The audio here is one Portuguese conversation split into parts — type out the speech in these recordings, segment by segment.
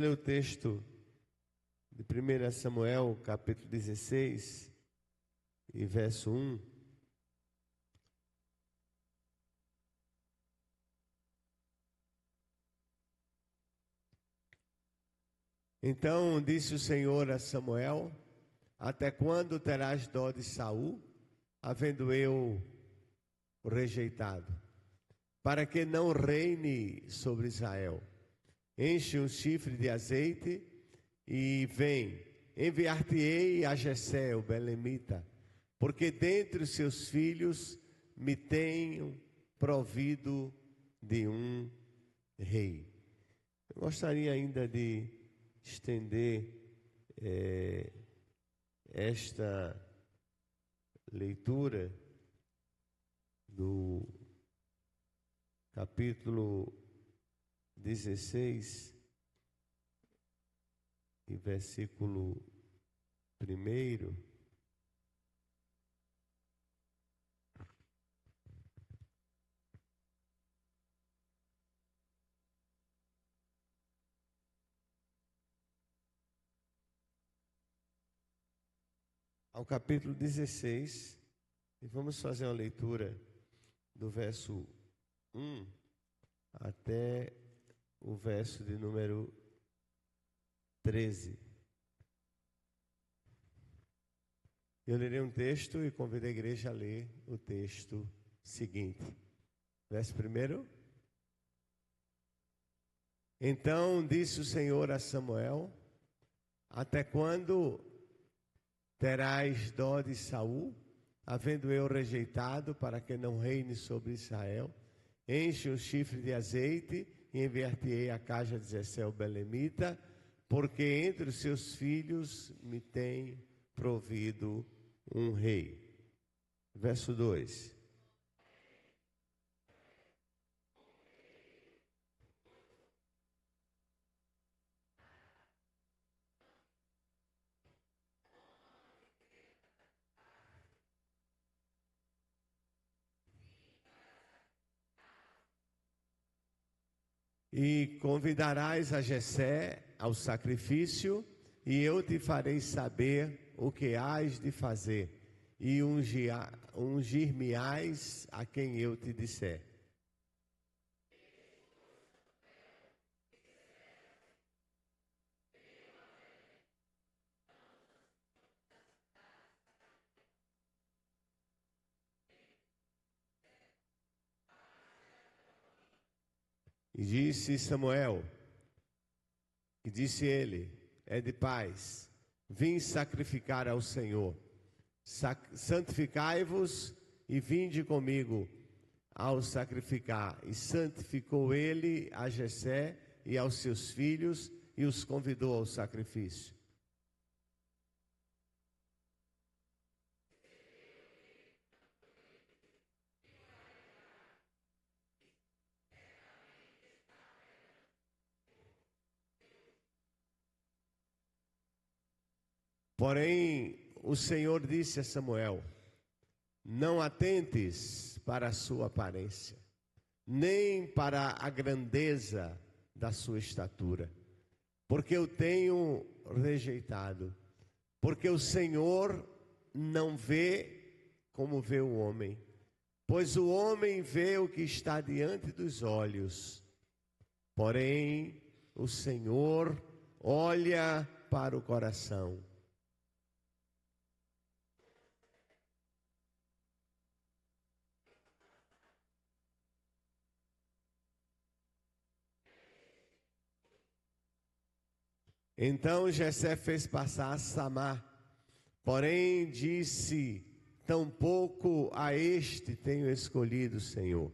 Ler o texto de 1 Samuel, capítulo 16, e verso 1. Então disse o Senhor a Samuel: até quando terás dó de Saul, havendo eu o rejeitado, para que não reine sobre Israel? Enche um chifre de azeite e vem, enviar-te-ei a Jessé, o belemita, porque dentre os seus filhos me tenho provido de um rei. Eu gostaria ainda de estender esta leitura do capítulo 16 e versículo 1. Ao capítulo 16, e vamos fazer uma leitura do verso 1 até o verso de número 13. Eu lerei um texto e convido a igreja a ler o texto seguinte. Verso 1. Então disse o Senhor a Samuel: até quando terás dó de Saul, havendo eu rejeitado, para que não reine sobre Israel? Enche um chifre de azeite e enviar-te-ei a casa de Jessé o belemita, porque entre os seus filhos me tem provido um rei. Verso 2. E convidarás a Jessé ao sacrifício, e eu te farei saber o que hás de fazer, e ungir-me-ás a quem eu te disser. E disse Samuel, e disse ele: é de paz, vim sacrificar ao Senhor. Santificai-vos e vinde comigo ao sacrificar. E santificou ele a Jessé e aos seus filhos, e os convidou ao sacrifício. Porém, o Senhor disse a Samuel: não atentes para a sua aparência, nem para a grandeza da sua estatura, porque eu tenho rejeitado. Porque o Senhor não vê como vê o homem, pois o homem vê o que está diante dos olhos, porém o Senhor olha para o coração. Então Jessé fez passar Samar, porém disse: tampouco a este tenho escolhido, Senhor.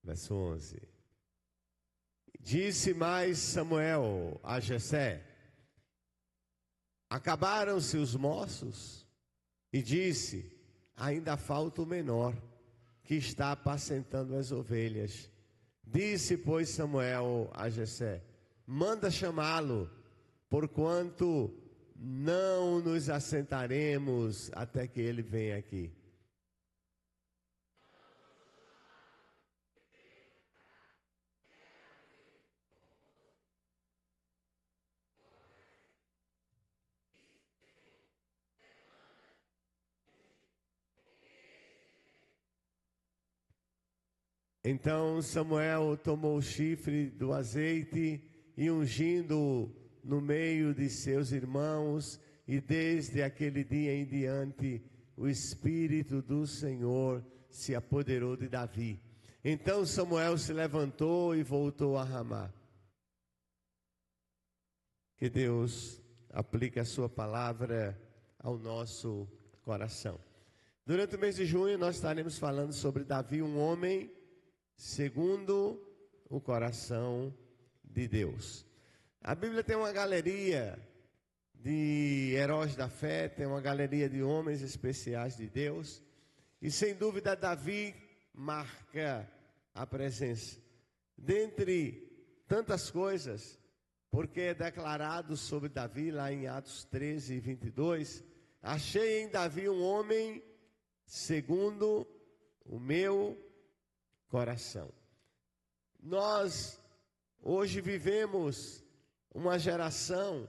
Verso 11. Disse mais Samuel a Jessé: acabaram-se os moços? E disse: ainda falta o menor, que está apacentando as ovelhas. Disse, pois, Samuel a Jessé: manda chamá-lo, porquanto não nos assentaremos até que ele venha aqui. Então Samuel tomou o chifre do azeite e ungindo no meio de seus irmãos, e desde aquele dia em diante o Espírito do Senhor se apoderou de Davi. Então Samuel se levantou e voltou a Ramá. Que Deus aplique a sua palavra ao nosso coração. Durante o mês de junho nós estaremos falando sobre Davi, um homem segundo o coração de Deus. A Bíblia tem uma galeria de heróis da fé, tem uma galeria de homens especiais de Deus, e sem dúvida Davi marca a presença. Dentre tantas coisas, porque é declarado sobre Davi lá em Atos 13, 22, achei em Davi um homem segundo o meu coração. Nós hoje vivemos uma geração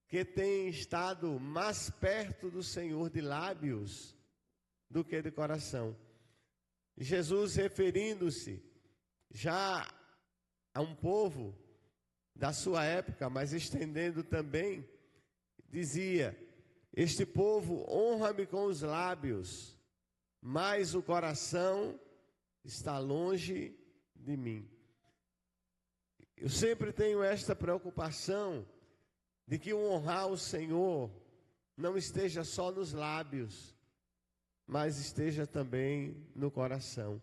que tem estado mais perto do Senhor de lábios do que de coração. Jesus, referindo-se já a um povo da sua época, mas estendendo também, dizia: este povo honra-me com os lábios, mas o coração está longe de mim. Eu sempre tenho esta preocupação de que o honrar o Senhor não esteja só nos lábios, mas esteja também no coração.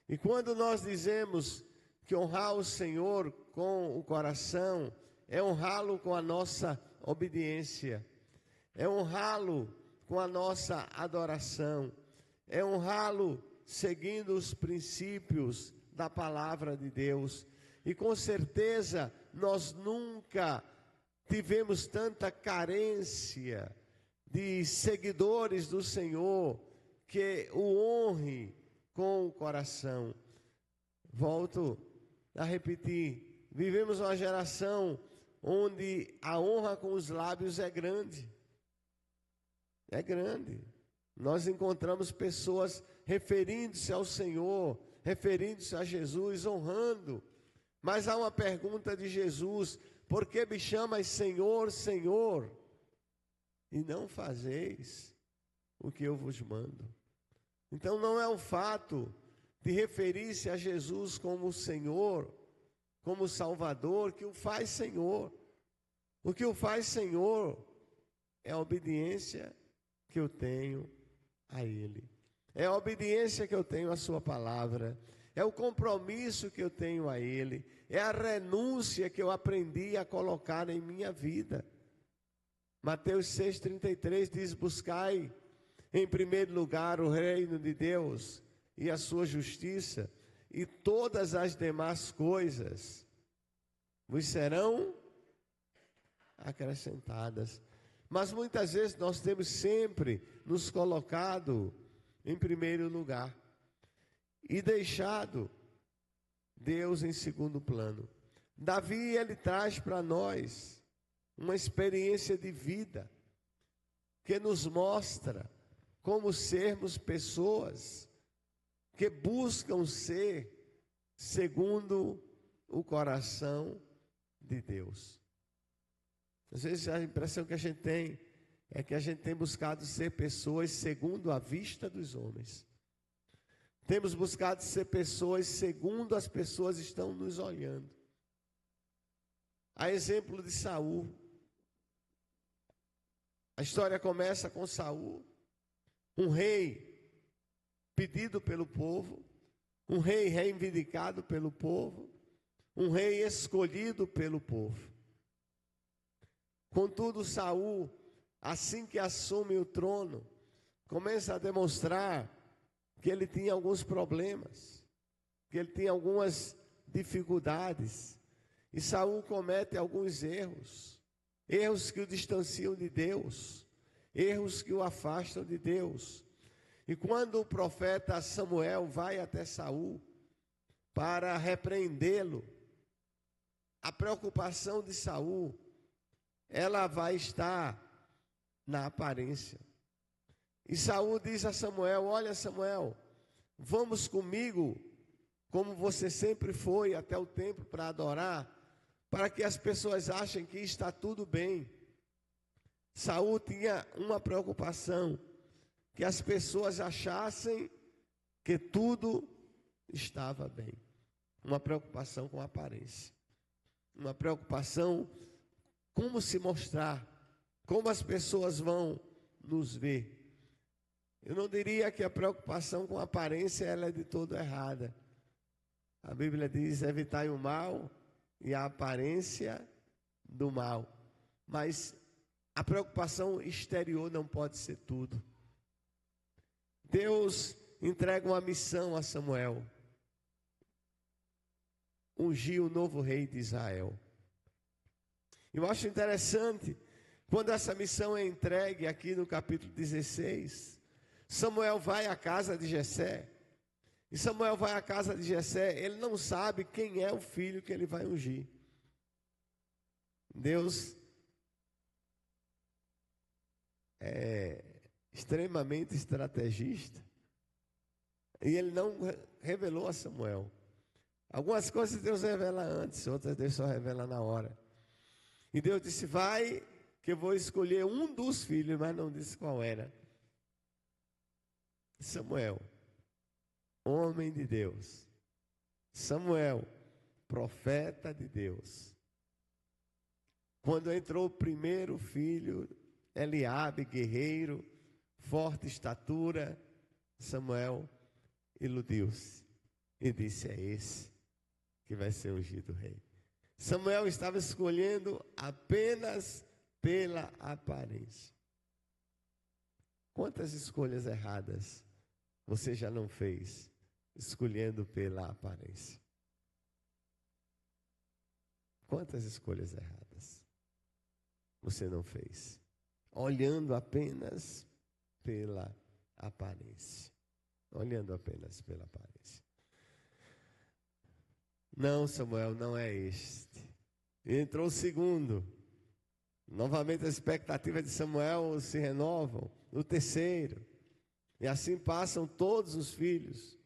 E quando nós dizemos que honrar o Senhor com o coração é honrá-lo com a nossa obediência, é honrá-lo com a nossa adoração, é honrá-lo seguindo os princípios da palavra de Deus. E com certeza nós nunca tivemos tanta carência de seguidores do Senhor que o honre com o coração. Volto a repetir, vivemos uma geração onde a honra com os lábios é grande. É grande. Nós encontramos pessoas referindo-se ao Senhor, referindo-se a Jesus, honrando. Mas há uma pergunta de Jesus: por que me chamas Senhor, Senhor, e não fazeis o que eu vos mando? Então não é o fato de referir-se a Jesus como Senhor, como Salvador, que o faz Senhor. O que o faz Senhor é a obediência que eu tenho a Ele. É a obediência que eu tenho à sua palavra. É o compromisso que eu tenho a Ele. É a renúncia que eu aprendi a colocar em minha vida. Mateus 6,33 diz: buscai em primeiro lugar o reino de Deus e a sua justiça, e todas as demais coisas vos serão acrescentadas. Mas muitas vezes nós temos sempre nos colocado em primeiro lugar e deixado Deus em segundo plano. Davi, ele traz para nós uma experiência de vida que nos mostra como sermos pessoas que buscam ser segundo o coração de Deus. Às vezes a impressão que a gente tem é que a gente tem buscado ser pessoas segundo a vista dos homens. Temos buscado ser pessoas segundo as pessoas estão nos olhando. A exemplo de Saul. A história começa com Saul, um rei pedido pelo povo, um rei reivindicado pelo povo, um rei escolhido pelo povo. Contudo, Saul, assim que assume o trono, começa a demonstrar que ele tinha alguns problemas, que ele tinha algumas dificuldades. E Saul comete alguns erros. Erros que o distanciam de Deus. Erros que o afastam de Deus. E quando o profeta Samuel vai até Saul para repreendê-lo, a preocupação de Saul, ela vai estar na aparência. E Saul diz a Samuel: olha, Samuel, vamos comigo, como você sempre foi até o templo para adorar, para que as pessoas achem que está tudo bem. Saul tinha uma preocupação, que as pessoas achassem que tudo estava bem. Uma preocupação com a aparência. Uma preocupação como se mostrar, como as pessoas vão nos ver. Eu não diria que a preocupação com a aparência ela é de todo errada. A Bíblia diz: evitai o mal e a aparência do mal. Mas a preocupação exterior não pode ser tudo. Deus entrega uma missão a Samuel: ungir o novo rei de Israel. Eu acho interessante, quando essa missão é entregue aqui no capítulo 16, Samuel vai à casa de Jessé. E Samuel vai à casa de Jessé, ele não sabe quem é o filho que ele vai ungir. Deus é extremamente estrategista. E ele não revelou a Samuel. Algumas coisas Deus revela antes, outras Deus só revela na hora. E Deus disse: vai, que eu vou escolher um dos filhos, mas não disse qual era. Samuel, homem de Deus. Samuel, profeta de Deus. Quando entrou o primeiro filho, Eliabe, guerreiro, forte estatura, Samuel iludiu-se e disse: é esse que vai ser ungido rei. Samuel estava escolhendo apenas pela aparência. Quantas escolhas erradas você já não fez escolhendo pela aparência? Quantas escolhas erradas você não fez olhando apenas pela aparência? Olhando apenas pela aparência. Não, Samuel, não é este. Entrou o segundo. Novamente as expectativas de Samuel se renovam. O terceiro. E assim passam todos os filhos.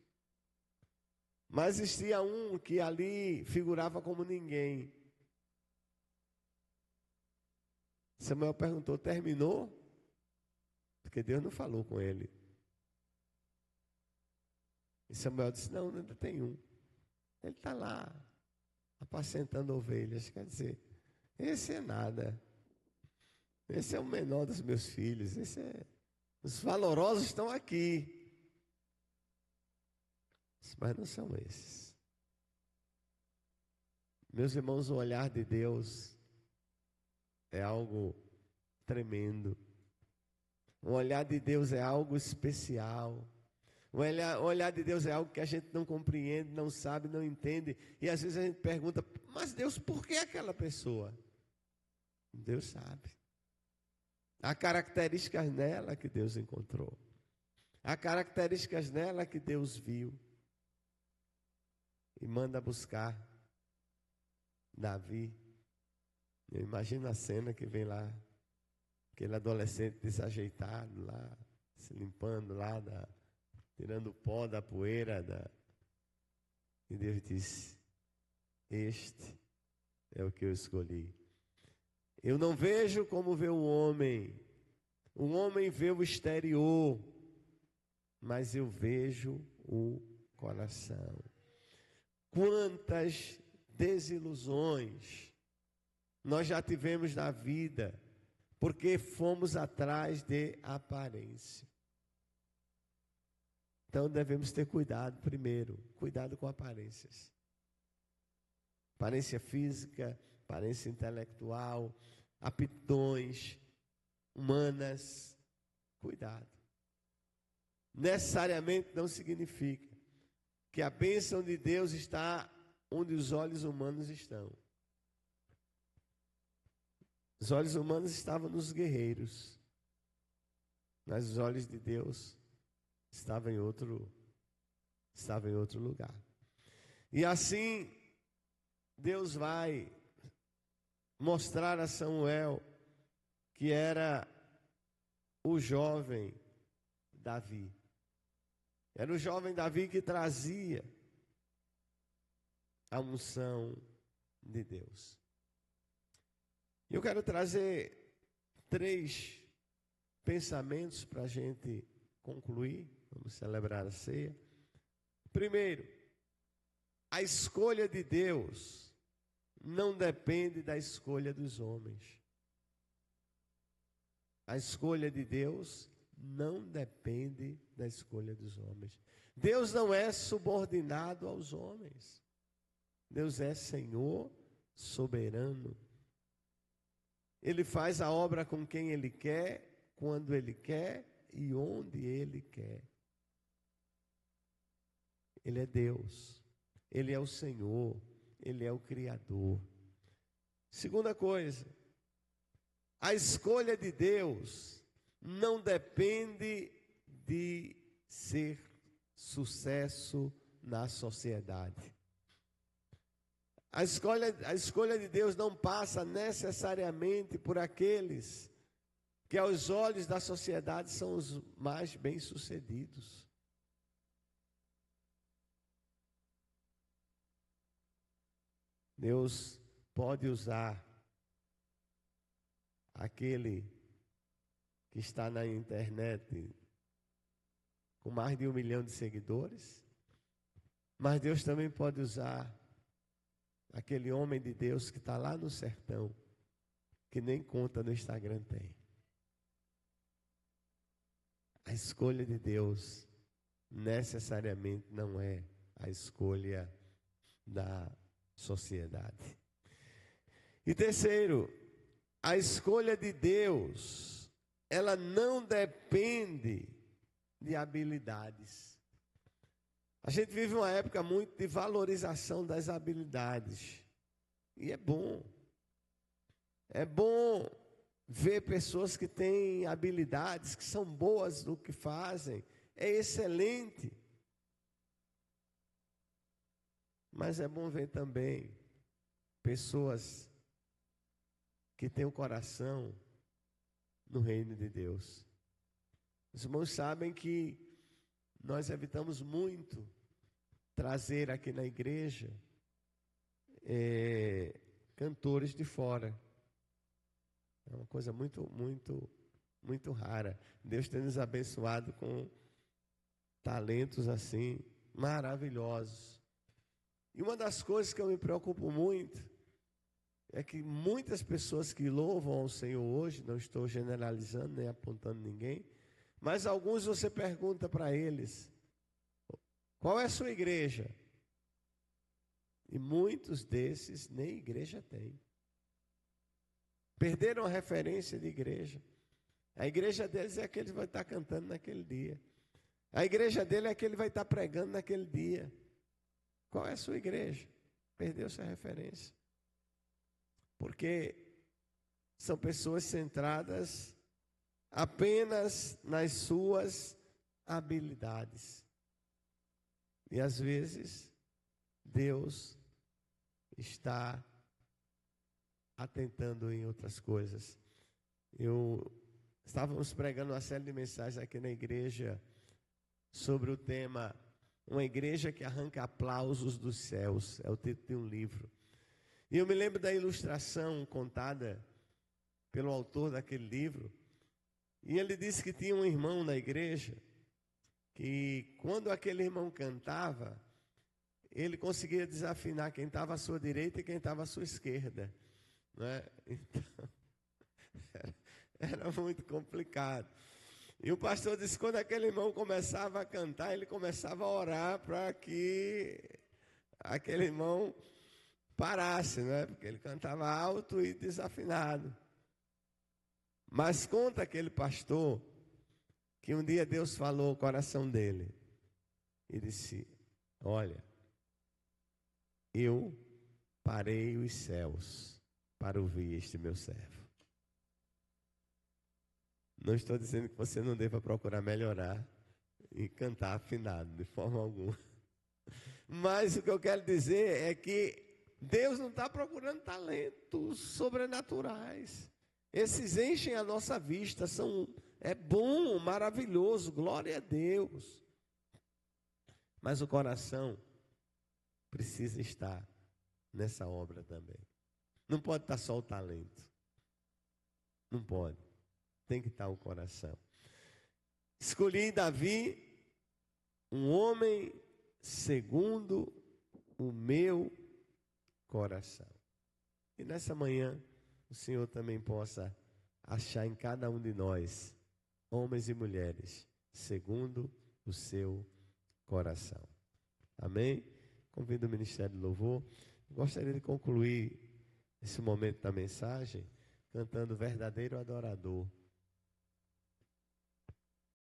Mas existia um que ali figurava como ninguém. Samuel perguntou: terminou? Porque Deus não falou com ele. E Samuel disse: não, ainda tem um. Ele está lá, apacentando ovelhas. Quer dizer, esse é nada. Esse é o menor dos meus filhos. Os valorosos estão aqui. Mas não são esses. Meus irmãos, o olhar de Deus é algo tremendo. O olhar de Deus é algo especial. O olhar de Deus é algo que a gente não compreende, não sabe, não entende. E às vezes a gente pergunta: mas Deus, por que aquela pessoa? Deus sabe. Há características nela que Deus encontrou. Há características nela que Deus viu. E manda buscar Davi. Eu imagino a cena que vem lá, aquele adolescente desajeitado lá, se limpando lá, tirando o pó da poeira. E Deus disse: este é o que eu escolhi. Eu não vejo como vê o homem. O homem vê o exterior, mas eu vejo o coração. Quantas desilusões nós já tivemos na vida, porque fomos atrás de aparência. Então devemos ter cuidado primeiro, cuidado com aparências. Aparência física, aparência intelectual, aptidões humanas, cuidado. Necessariamente não significa que a bênção de Deus está onde os olhos humanos estão. Os olhos humanos estavam nos guerreiros, mas os olhos de Deus estavam em outro lugar. E assim, Deus vai mostrar a Samuel que era o jovem Davi. Era o jovem Davi que trazia a unção de Deus. Eu quero trazer 3 pensamentos para a gente concluir. Vamos celebrar a ceia. Primeiro, a escolha de Deus não depende da escolha dos homens. A escolha de Deus não depende da escolha dos homens. Deus não é subordinado aos homens. Deus é Senhor soberano. Ele faz a obra com quem Ele quer, quando Ele quer e onde Ele quer. Ele é Deus. Ele é o Senhor. Ele é o Criador. Segunda coisa, a escolha de Deus não depende de ser sucesso na sociedade. A escolha de Deus não passa necessariamente por aqueles que aos olhos da sociedade são os mais bem-sucedidos. Deus pode usar aquele que está na internet com mais de 1 milhão de seguidores, mas Deus também pode usar aquele homem de Deus que está lá no sertão, que nem conta no Instagram tem. A escolha de Deus necessariamente não é a escolha da sociedade. E terceiro, a escolha de Deus, ela não depende de habilidades. A gente vive uma época muito de valorização das habilidades. E é bom. É bom ver pessoas que têm habilidades, que são boas no que fazem. É excelente. Mas é bom ver também pessoas que têm o coração no reino de Deus. Os irmãos sabem que nós evitamos muito trazer aqui na igreja cantores de fora. É uma coisa muito, muito, muito rara. Deus tem nos abençoado com talentos assim, maravilhosos. E uma das coisas que eu me preocupo muito é que muitas pessoas que louvam ao Senhor hoje, não estou generalizando nem apontando ninguém, mas alguns você pergunta para eles, qual é a sua igreja? E muitos desses nem igreja têm. Perderam a referência de igreja. A igreja deles é a que ele vai estar cantando naquele dia. A igreja dele é a que ele vai estar pregando naquele dia. Qual é a sua igreja? Perdeu-se a referência. Porque são pessoas centradas apenas nas suas habilidades. E às vezes, Deus está atentando em outras coisas. Estávamos pregando uma série de mensagens aqui na igreja sobre o tema Uma Igreja que Arranca Aplausos dos Céus. É o título de um livro. E eu me lembro da ilustração contada pelo autor daquele livro. E ele disse que tinha um irmão na igreja que quando aquele irmão cantava, ele conseguia desafinar quem estava à sua direita e quem estava à sua esquerda. Né? Então, era muito complicado. E o pastor disse que quando aquele irmão começava a cantar, ele começava a orar para que aquele irmão parasse, né? Porque ele cantava alto e desafinado. Mas conta aquele pastor que um dia Deus falou ao coração dele e disse, olha, eu parei os céus para ouvir este meu servo. Não estou dizendo que você não deva procurar melhorar e cantar afinado, de forma alguma. Mas o que eu quero dizer é que Deus não está procurando talentos sobrenaturais. Esses enchem a nossa vista, é bom, maravilhoso, glória a Deus. Mas o coração precisa estar nessa obra também. Não pode estar só o talento. Não pode. Tem que estar o coração. Escolhi em Davi um homem segundo o meu coração. E nessa manhã, o Senhor também possa achar em cada um de nós, homens e mulheres, segundo o seu coração. Amém? Convido o Ministério do Louvor. Gostaria de concluir esse momento da mensagem cantando Verdadeiro Adorador.